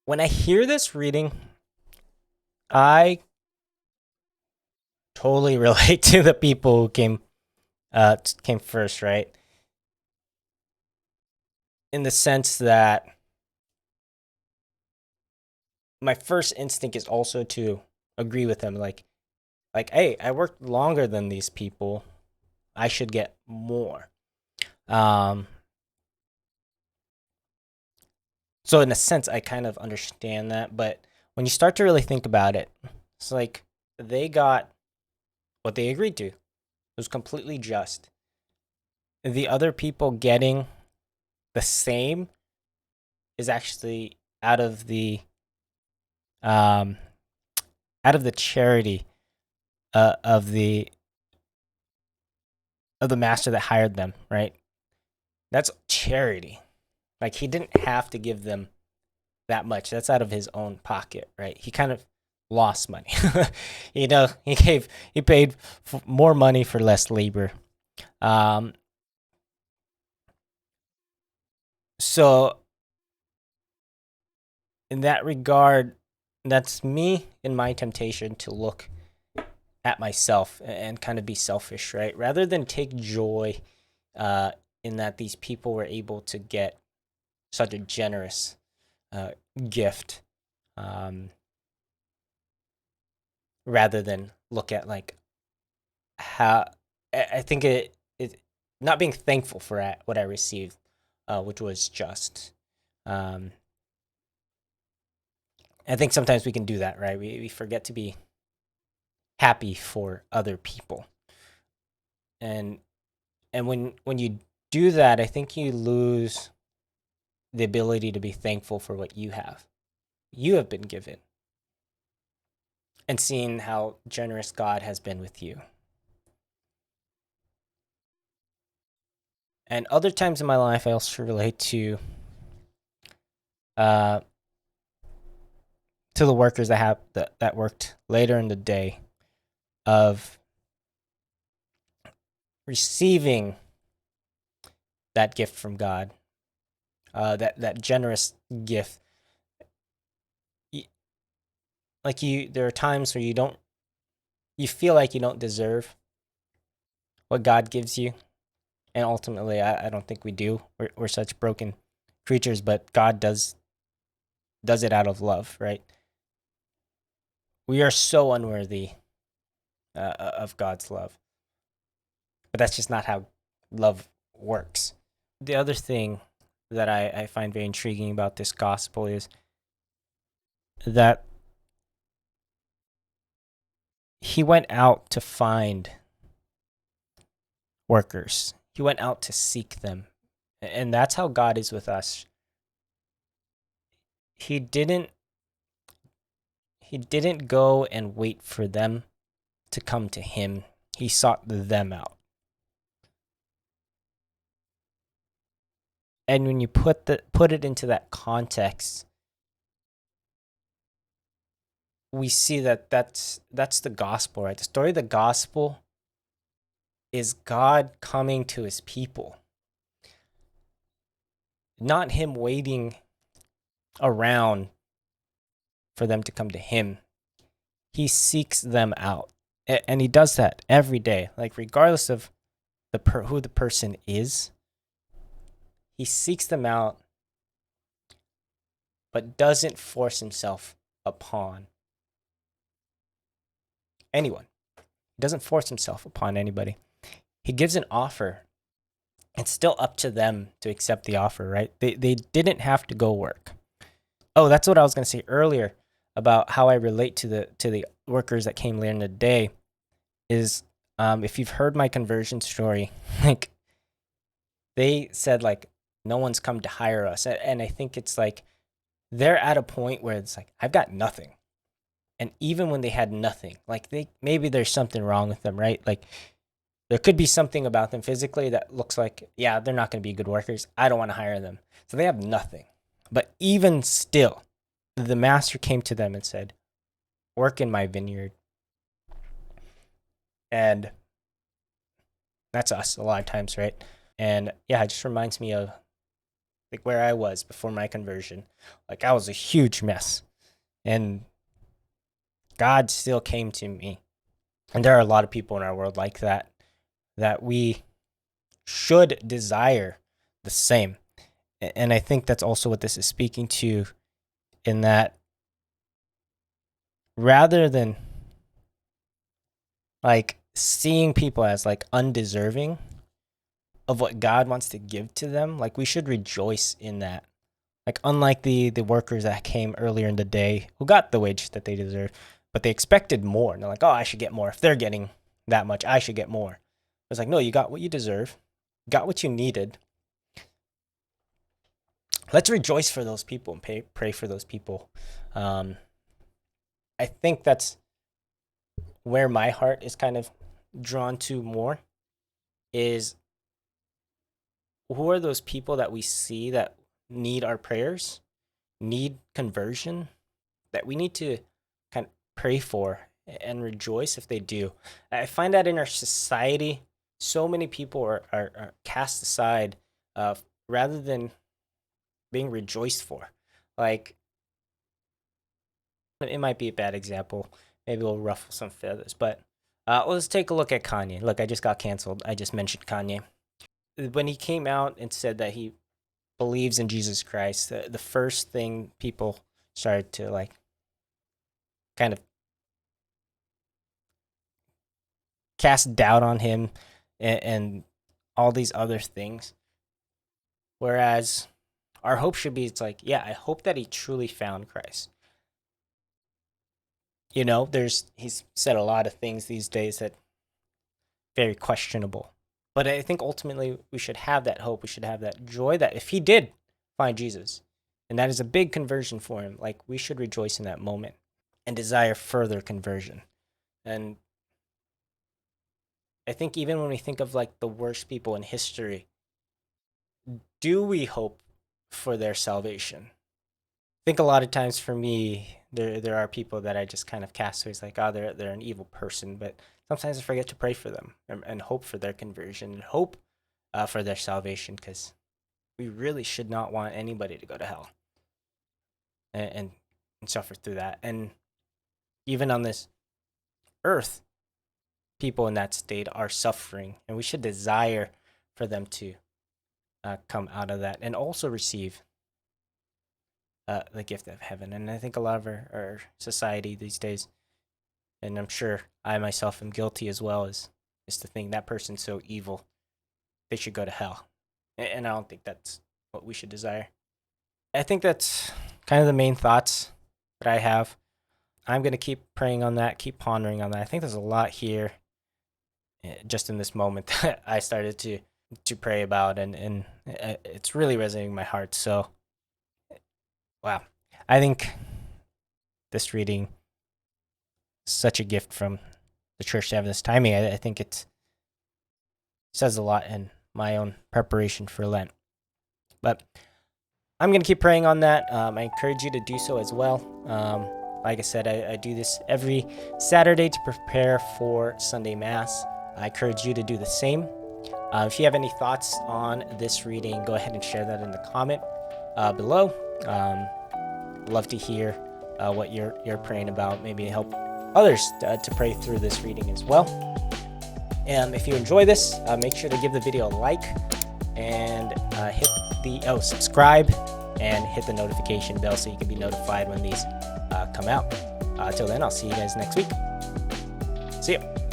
When I hear this reading, I totally relate to the people who came first, right? In the sense that my first instinct is also to agree with them, like, hey, I worked longer than these people. I should get more. Um, so in a sense, I kind of understand that, but when you start to really think about it, it's like they got what they agreed to. It was completely just. The other people getting the same is actually um out of the charity of the master that hired them, right? That's charity. Like he didn't have to give them that much. That's out of his own pocket, right? He kind of lost money. He paid more money for less labor. Um, so in that regard, that's me in my temptation to look at myself and kind of be selfish, right? Rather than take joy uh, in that these people were able to get such a generous uh, gift, um, rather than look at like how I think it not being thankful for what I received, which was just. Um, I think sometimes we can do that, right? We forget to be happy for other people, and when you do that, I think you lose the ability to be thankful for what you have been given, and seeing how generous God has been with you. And other times in my life, I also relate uh, to the workers that worked later in the day of receiving that gift from God, that generous gift. Like there are times where you feel like you don't deserve what God gives you, and ultimately, I don't think we do. We're such broken creatures, but God does it out of love, right? We are so unworthy of God's love, but that's just not how love works. The other thing that I find very intriguing about this gospel is that he went out to find workers. He went out to seek them. And that's how God is with us. He didn't he didn't go and wait for them to come to him. He sought them out. And when you put it into that context, we see that that's the gospel, right? The story of the gospel is God coming to his people, not him waiting around for them to come to him. He seeks them out, and he does that every day. Like regardless of who the person is, he seeks them out, but doesn't force himself upon anyone. He doesn't force himself upon anybody. He gives an offer. It's still up to them to accept the offer, right? They didn't have to go work. Oh, that's what I was going to say earlier about how I relate to the workers that came later in the day. Is if you've heard my conversion story, like they said like no one's come to hire us, and I think it's like they're at a point where it's like I've got nothing, and even when they had nothing, like they maybe there's something wrong with them, right? Like there could be something about them physically that looks like, yeah, they're not going to be good workers. I don't want to hire them. So they have nothing. But even still, the master came to them and said, work in my vineyard. And that's us a lot of times, right? And yeah, it just reminds me of like where I was before my conversion. Like I was a huge mess. And God still came to me. And there are a lot of people in our world like that, that we should desire the same. And I think that's also what this is speaking to, in that rather than like seeing people as like undeserving of what God wants to give to them, like we should rejoice in that. Like unlike the workers that came earlier in the day who got the wage that they deserved, but they expected more. And they're like, oh, I should get more. If they're getting that much, I should get more. It's like, no, you got what you deserve, got what you needed. Let's rejoice for those people and pray for those people. I think that's where my heart is kind of drawn to more, is who are those people that we see that need our prayers, need conversion, that we need to kind of pray for and rejoice if they do. I find that in our society, so many people are cast aside rather than being rejoiced for. Like, it might be a bad example. Maybe we'll ruffle some feathers, but let's take a look at Kanye. Look, I just got canceled. I just mentioned Kanye. When he came out and said that he believes in Jesus Christ, the first thing people started to like kind of cast doubt on him and all these other things. Whereas our hope should be, it's like, yeah, I hope that he truly found Christ. You know, he's said a lot of things these days that very questionable. But I think ultimately we should have that hope. We should have that joy that if he did find Jesus, and that is a big conversion for him, like we should rejoice in that moment and desire further conversion. And I think even when we think of like the worst people in history, do we hope for their salvation? I think a lot of times for me, there are people that I just kind of cast away. It's like, oh, they're an evil person, but sometimes I forget to pray for them and hope for their conversion and hope for their salvation, because we really should not want anybody to go to hell and suffer through that. And even on this earth, people in that state are suffering, and we should desire for them to come out of that and also receive the gift of heaven. And I think a lot of our society these days, and I'm sure I myself am guilty as well, is to think that person's so evil, they should go to hell. And I don't think that's what we should desire. I think that's kind of the main thoughts that I have. I'm going to keep praying on that, keep pondering on that. I think there's a lot here just in this moment that I started to pray about, and it's really resonating in my heart. So, wow. I think this reading is such a gift from the church to have this timing. I think it says a lot in my own preparation for Lent. But I'm going to keep praying on that. I encourage you to do so as well. Like I said, I do this every Saturday to prepare for Sunday Mass. I encourage you to do the same. If you have any thoughts on this reading, go ahead and share that in the comment below. Love to hear what you're praying about. Maybe help others to pray through this reading as well. And if you enjoy this, make sure to give the video a like and hit the subscribe and hit the notification bell so you can be notified when these come out. Till then, I'll see you guys next week. See ya.